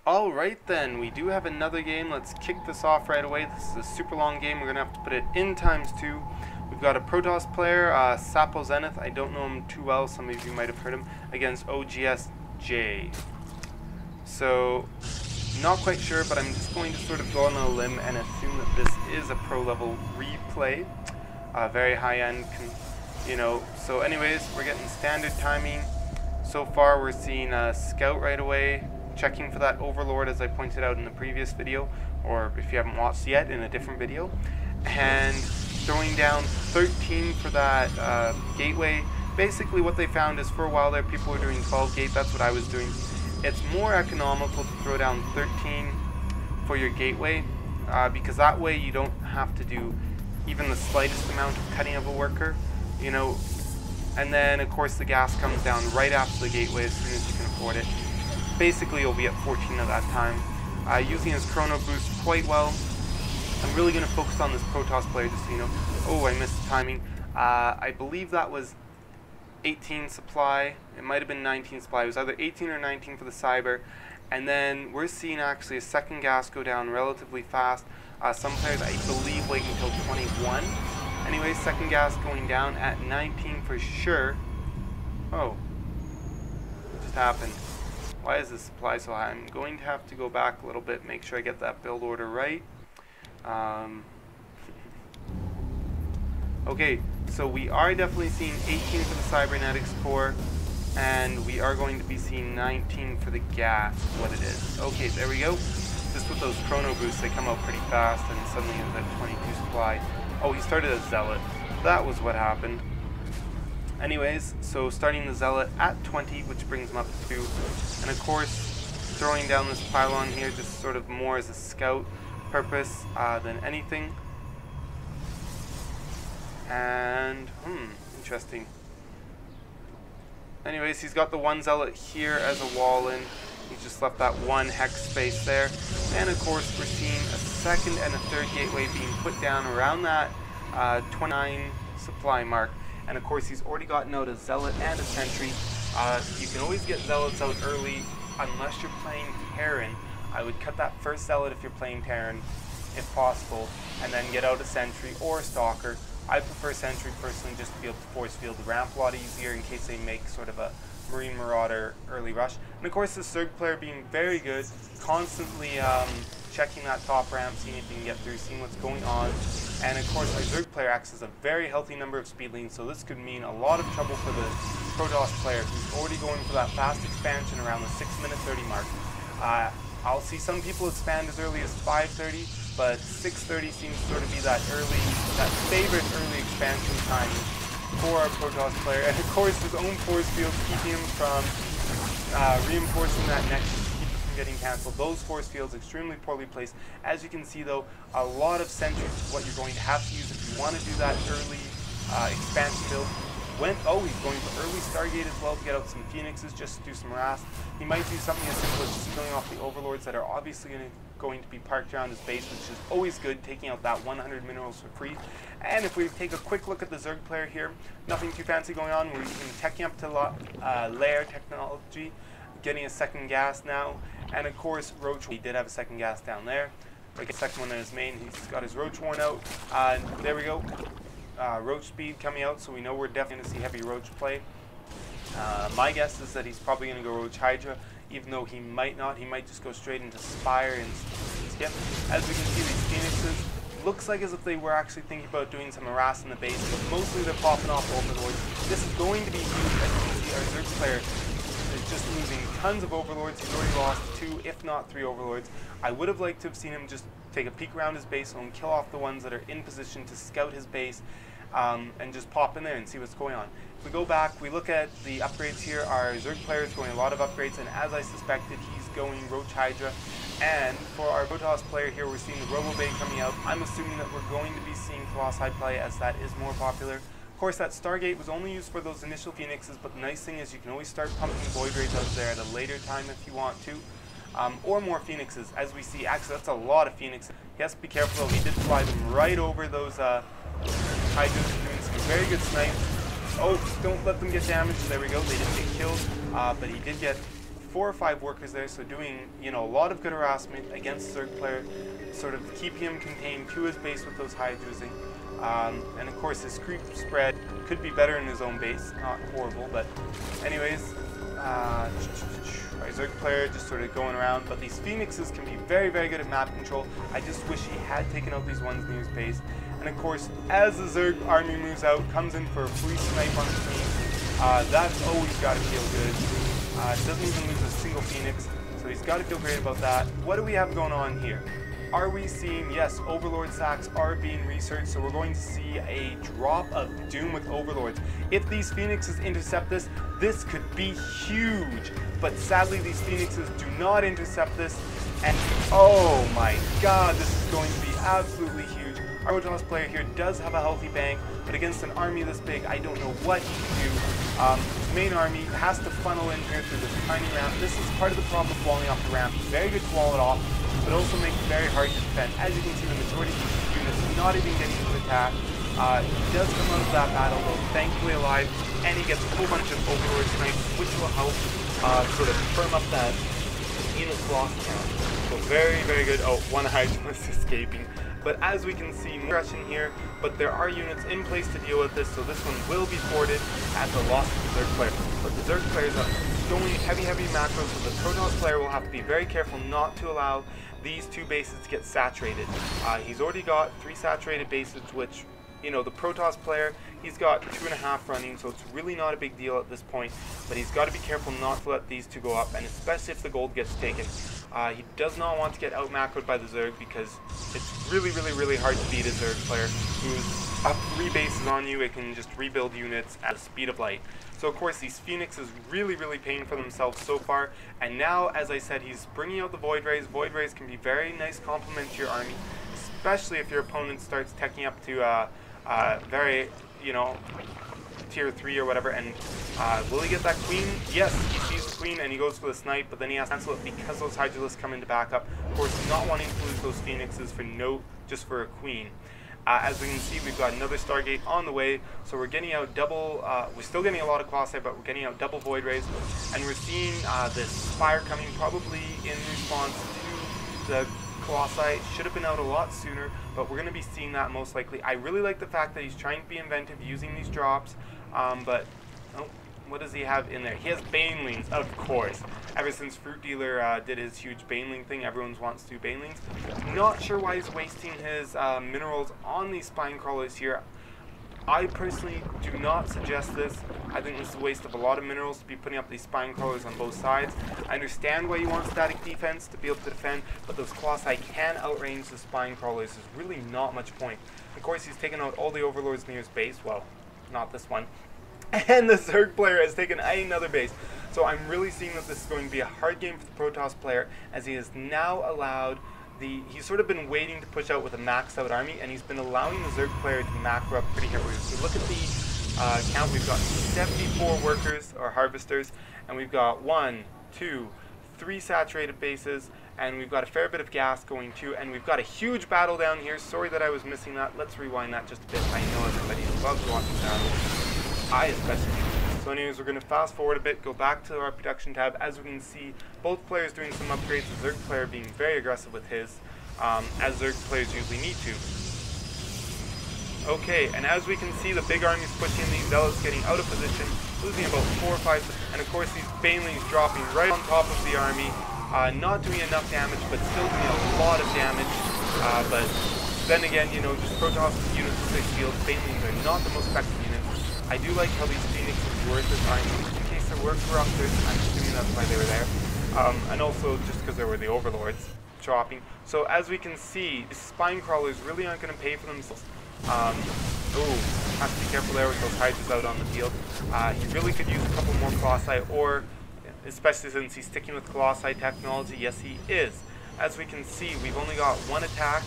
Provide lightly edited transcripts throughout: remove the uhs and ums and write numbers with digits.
Alright then, we do have another game. Let's kick this off right away. This is a super long game. We're going to have to put it in ×2. We've got a Protoss player, SSapoZenith. I don't know him too well. Some of you might have heard him. Against oGsJ. So, not quite sure, but I'm just going to sort of go on a limb and assume that this is a pro level replay. Very high end, you know. So anyways, we're getting standard timing. So far we're seeing a scout right away, checking for that overlord as I pointed out in the previous video, or if you haven't watched yet, in a different video, and throwing down 13 for that gateway. Basically what they found is for a while there people were doing 12 gate. That's what I was doing. It's more economical to throw down 13 for your gateway, because that way you don't have to do even the slightest amount of cutting of a worker, you know. And then of course the gas comes down right after the gateway as soon as you can afford it. Basically you'll be at 14 at that time. Using his chrono boost quite well. I'm really going to focus on this Protoss player, just so you know. Oh, I missed the timing. I believe that was 18 supply. It might have been 19 supply. It was either 18 or 19 for the cyber. And then we're seeing actually a second gas go down relatively fast. Some players, I believe, wait until 21. Anyway, second gas going down at 19 for sure. Oh, what just happened? Why is this supply so high? I'm going to have to go back a little bit, make sure I get that build order right. Okay, so we are definitely seeing 18 for the cybernetics core, and we are going to be seeing 19 for the gas, what it is. Okay, there we go. Just with those chrono boosts, they come out pretty fast, and suddenly it's at 22 supply. Oh, he started a zealot. That was what happened. Anyways, so starting the zealot at 20, which brings him up to 2. And of course, throwing down this pylon here just sort of more as a scout purpose than anything. And, interesting. Anyways, he's got the one zealot here as a wall in. He's just left that one hex space there. And of course, we're seeing a second and a third gateway being put down around that 29 supply mark. And of course, he's already gotten out a zealot and a sentry. You can always get zealots out early unless you're playing Terran. I would cut that first zealot if you're playing Terran, if possible, and then get out a sentry or a stalker. I prefer sentry personally, just to be able to force field the ramp a lot easier in case they make sort of a Marine Marauder early rush. And of course the Zerg player being very good, constantly checking that top ramp, seeing if he can get through, seeing what's going on. And of course our Zerg player acts as a very healthy number of speed lanes, so this could mean a lot of trouble for the Protoss player who's already going for that fast expansion around the 6-minute 30 mark. I'll see some people expand as early as 5:30, but 6:30 seems to sort of be that favorite early expansion time for our Protoss player. And of course his own force fields keeping him from reinforcing that nexus, to keep it from getting cancelled. Those force fields extremely poorly placed. As you can see though, a lot of sentries is what you're going to have to use if you want to do that early expansion build. Oh, he's going for early Stargate as well to get out some Phoenixes, just to do some RAS. He might do something as simple as just killing off the overlords that are obviously going to be parked around his base, which is always good, taking out that 100 minerals for free. And if we take a quick look at the Zerg player here, nothing too fancy going on. We're using teching up to layer technology, getting a second gas now. And of course, Roach, he did have a second gas down there. Like a second one in his main, he's got his Roach worn out. There we go. Roach speed coming out, so we know we're definitely going to see heavy Roach play. My guess is that he's probably going to go Roach Hydra, even though he might not. He might just go straight into Spire and skip. As we can see, these Phoenixes, looks like as if they were actually thinking about doing some harass in the base, but mostly they're popping off overlords. This is going to be huge. As you can see, our Zerg player is just losing tons of overlords. He's already lost 2, if not 3 overlords. I would have liked to have seen him just take a peek around his base and kill off the ones that are in position to scout his base, and just pop in there and see what's going on. If we go back, we look at the upgrades here. Our Zerg player is going a lot of upgrades, and as I suspected, he's going Roach Hydra. And for our Protoss player here, we're seeing the Robo-Bay coming out. I'm assuming that we're going to be seeing Colossi play, as that is more popular. Of course, that Stargate was only used for those initial Phoenixes, but the nice thing is you can always start pumping Void Rays out there at a later time if you want to. Or more Phoenixes, as we see. Actually, that's a lot of Phoenixes. He has to be careful though. He did fly them right over those Hydras, doing some very good snipes. Oh, don't let them get damaged. There we go. They didn't get killed, but he did get 4 or 5 workers there, so doing, you know, a lot of good harassment against the Zerg player, sort of keeping him contained to his base with those Hydras. And of course his creep spread could be better in his own base, not horrible, but anyways, our Zerg player just sort of going around, but these Phoenixes can be very, very good at map control. I just wish he had taken out these ones near his base. And of course, as the Zerg army moves out, comes in for a free snipe on the team. That's always got to feel good. Doesn't even lose a single Phoenix, so he's got to feel great about that. What do we have going on here? Are we seeing, yes, Overlord sacks are being researched, so we're going to see a drop of doom with Overlords. If these Phoenixes intercept this, this could be huge. But sadly, these Phoenixes do not intercept this, and oh my god, this is going to be absolutely huge. Our Protoss player here does have a healthy bank, but against an army this big, I don't know what he can do. His main army has to funnel in here through this tiny ramp. This is part of the problem with walling off the ramp. He's very good to wall it off, but also makes it very hard to defend. As you can see, the majority of these units not even getting to attack. He does come out of that battle, though, thankfully alive, and he gets a whole bunch of Overlord snipes, which will help sort of firm up that unit's loss count. So very, very good. Oh, one Hydra was escaping. But as we can see, more aggression here, but there are units in place to deal with this, so this one will be thwarted at the loss of the Zerg player. But the Zerg player is going heavy macros, so the Protoss player will have to be very careful not to allow these 2 bases to get saturated. He's already got 3 saturated bases, which, you know, the Protoss player, he's got 2.5 running, so it's really not a big deal at this point, but he's got to be careful not to let these 2 go up, and especially if the gold gets taken. He does not want to get out macroed by the Zerg, because it's really hard to beat a Zerg player who's up 3 bases on you. It can just rebuild units at the speed of light. So of course these Phoenixes really paying for themselves so far, and now, as I said, he's bringing out the Void Rays. Void Rays can be very nice complement to your army, especially if your opponent starts teching up to very, you know, tier 3 or whatever. And will he get that queen? Yes, he sees the queen and he goes for the snipe, but then he has to cancel it because those Hydralisks come in to back up. Of course, not wanting to lose those Phoenixes for just for a queen. As we can see, we've got another Stargate on the way, so we're getting out double, we're still getting a lot of Colossi, but we're getting out double Void Rays, and we're seeing this Spire coming probably in response to the Colossi. Should have been out a lot sooner, but we're going to be seeing that most likely. I really like the fact that he's trying to be inventive using these drops, but oh, what does he have in there? He has Banelings, of course. Ever since Fruit Dealer did his huge Baneling thing, everyone wants to do Banelings. Not sure why he's wasting his minerals on these spine crawlers here. I personally do not suggest this. I think this is a waste of a lot of minerals to be putting up these spine crawlers on both sides. I understand why you want static defense to be able to defend, but those Colossi can outrange the spine crawlers. There's really not much point. Of course, he's taken out all the Overlords near his base. Well, not this one. And the Zerg player has taken another base. So I'm really seeing that this is going to be a hard game for the Protoss player, as he has now allowed he's sort of been waiting to push out with a maxed out army, and he's been allowing the Zerg player to macro up pretty heavily. So look at the count. We've got 74 workers or harvesters, and we've got 1, 2, 3 saturated bases, and we've got a fair bit of gas going too, and we've got a huge battle down here. Sorry that I was missing that. Let's rewind that just a bit. I know everybody loves watching battles. I especially. So anyways, we're going to fast forward a bit, go back to our production tab. As we can see, both players doing some upgrades, the Zerg player being very aggressive with his, as Zerg players usually need to. Okay, and as we can see, the big army's pushing these Zealots, getting out of position, losing about 4 or 5, and of course these Banelings dropping right on top of the army, not doing enough damage, but still doing a lot of damage. But then again, you know, just Protoss units with 6 fields, Banelings are not the most effective units. I do like how these Phoenixes were this army, in case there were corruptors. I'm assuming that's why they were there. And also just because there were the Overlords dropping. So as we can see, the spine crawlers really aren't going to pay for themselves. Oh, have to be careful there with those Hydras out on the field. He really could use a couple more Colossi, or especially since he's sticking with Colossi technology. Yes, he is. As we can see, we've only got 1 attack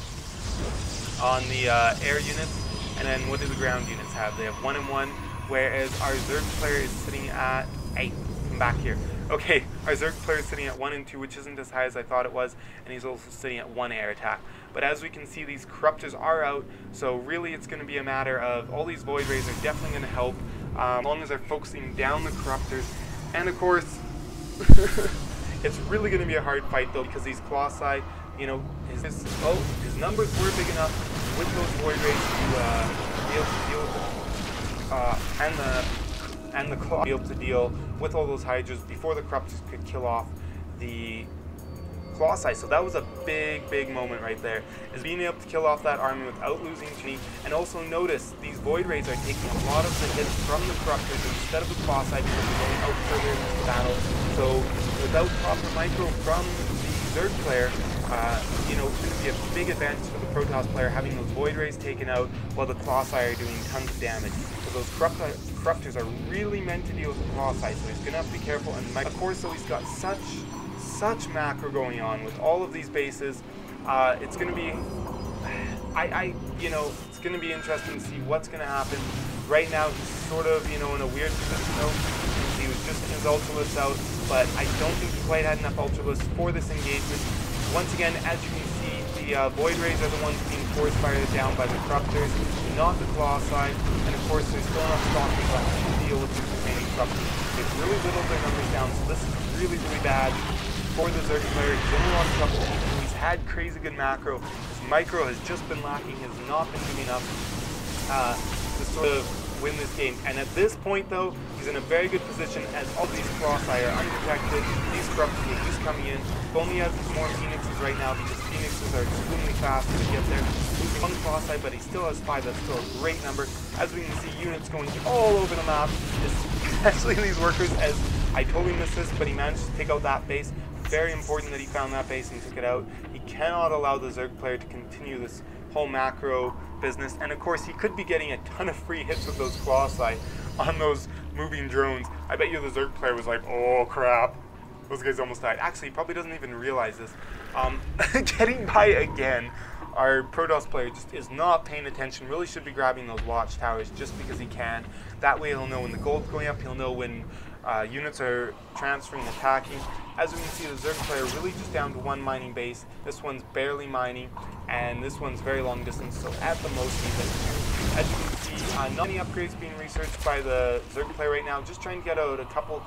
on the air units, and then what do the ground units have? They have 1 and 1. Whereas our Zerg player is sitting at, hey, come back here. Okay, our Zerg player is sitting at 1 and 2, which isn't as high as I thought it was, and he's also sitting at 1 air attack. But as we can see, these corruptors are out, so really it's going to be a matter of all these Void Rays are definitely going to help, as long as they're focusing down the corruptors. And of course, It's really going to be a hard fight though, because these Colossi, you know, his numbers were big enough with those Void Rays to be able to deal with and the Claw be able to deal with all those Hydras before the Corruptors could kill off the Colossi. So that was a big moment right there, is being able to kill off that army without losing any. And also notice these Void Rays are taking a lot of the hits from the Corruptors instead of the Colossi, because they're going out further into the battle. So without proper micro from the Zerg player, you know, it's going to be a big advantage for the Protoss player having those Void Rays taken out while the Colossi are doing tons of damage. So those Corruptors are really meant to deal with the Colossi, so he's going to have to be careful. And of course, so he's got such macro going on with all of these bases. It's going to be, you know, it's going to be interesting to see what's going to happen. Right now, he's sort of, you know, in a weird position though. He was just getting his Ultralists out, but I don't think he quite had enough Ultralists for this engagement. Once again, as you can see, the Void Rays are the ones being force fired down by the Corruptors, not the Colossi. And of course, there's still enough stockings left to deal with the remaining Corruptors. They've really whittled their numbers down, so this is really bad for the Zerg player. He's only lost a couple of people. He's had crazy good macro. His micro has just been lacking, has not been doing enough to sort of win this game. And at this point though, he's in a very good position as all these Colossi are unprotected. These Corruptors are just coming in. He only has more Phoenixes right now because Phoenixes are extremely fast to get there. Losing one Colossi, but he still has 5. That's still a great number. As we can see, units going all over the map, especially these workers, as I totally missed this, but he managed to take out that base. Very important that he found that base and took it out. He cannot allow the Zerg player to continue this whole macro business. And of course, he could be getting a ton of free hits with those Colossi on those moving drones. I bet you the Zerg player was like, oh crap, those guys almost died. Actually, he probably doesn't even realize this. Getting by again. Our Protoss player just is not paying attention, really should be grabbing those watchtowers just because he can. That way he'll know when the gold's going up, he'll know when units are transferring, attacking. As we can see, the Zerg player really just down to one mining base. This one's barely mining, and this one's very long distance, so at the most even. As you can see, not any upgrades being researched by the Zerg player right now, just trying to get out a couple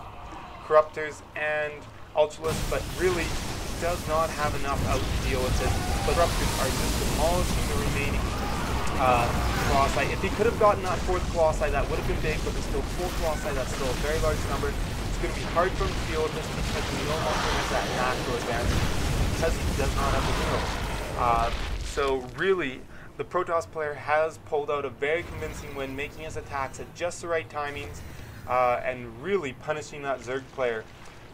Corruptors and Ultralists, but really does not have enough out to deal with it. The Corruptors are just demolishing the remaining Colossi. If he could have gotten that 4th Colossi, that would have been big, but there's still 4 Colossi. That's still a very large number. It's going to be hard for him to deal with this because he no longer has that macro advantage because he does not have the minerals. So really, the Protoss player has pulled out a very convincing win, making his attacks at just the right timings, and really punishing that Zerg player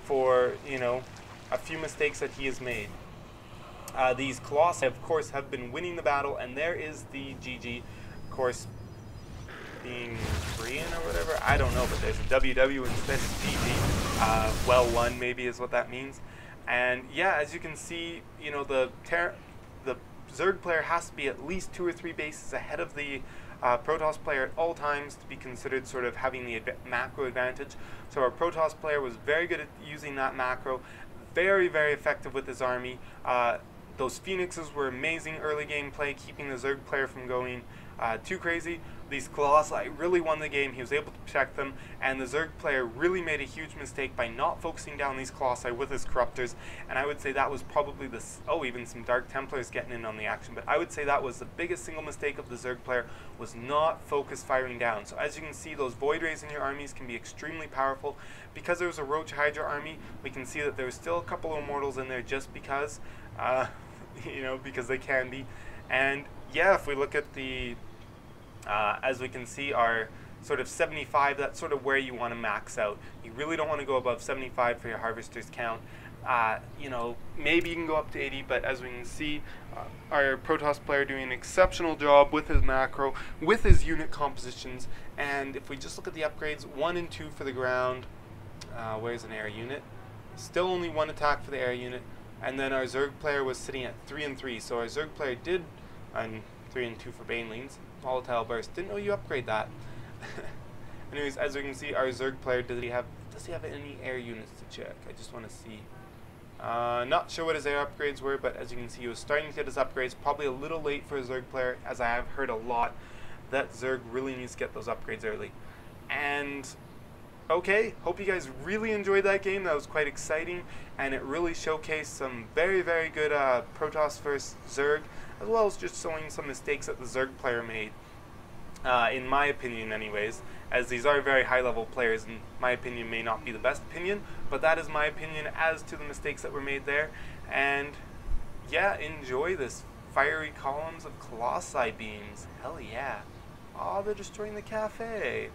for, you know, a few mistakes that he has made. These Colossi, of course, have been winning the battle, and there is the GG, of course, being Korean or whatever. I don't know, but there's a WW instead of GG. Well won, maybe, is what that means. And yeah, as you can see, you know, the Zerg player has to be at least 2 or 3 bases ahead of the Protoss player at all times to be considered sort of having the macro advantage. So our Protoss player was very good at using that macro, very effective with his army. Those Phoenixes were amazing early game play, keeping the Zerg player from going too crazy. These Colossi really won the game. He was able to protect them, and the Zerg player really made a huge mistake by not focusing down these Colossi with his Corruptors. And I would say that was probably the even some Dark Templars getting in on the action. But I would say that was the biggest single mistake of the Zerg player, was not focus firing down. So as you can see, those Void Rays in your armies can be extremely powerful. Because there was a Roach Hydra army, we can see that there was still a couple of Immortals in there just because, you know, because they can be. And yeah, if we look at the as we can see, our sort of 75, that's sort of where you want to max out. You really don't want to go above 75 for your harvester's count. You know, maybe you can go up to 80, but as we can see, our Protoss player doing an exceptional job with his macro, with his unit compositions. And if we just look at the upgrades, 1 and 2 for the ground. Where's an air unit? Still only 1 attack for the air unit. And then our Zerg player was sitting at 3 and 3. So our Zerg player did, and 3 and 2 for Banelings. Volatile Burst. Didn't know you upgrade that. Anyways, as we can see, our Zerg player, does he have any air units to check? I just want to see. Not sure what his air upgrades were, but as you can see, he was starting to get his upgrades. Probably a little late for a Zerg player, as I have heard a lot that Zerg really needs to get those upgrades early. And Okay, hope you guys really enjoyed that game. That was quite exciting, and it really showcased some very, very good Protoss versus Zerg, as well as just showing some mistakes that the Zerg player made, in my opinion anyways, as these are very high-level players, and my opinion may not be the best opinion, but that is my opinion as to the mistakes that were made there. And yeah, enjoy this. Fiery columns of Colossi beams. Hell yeah. Oh, they're destroying the cafe.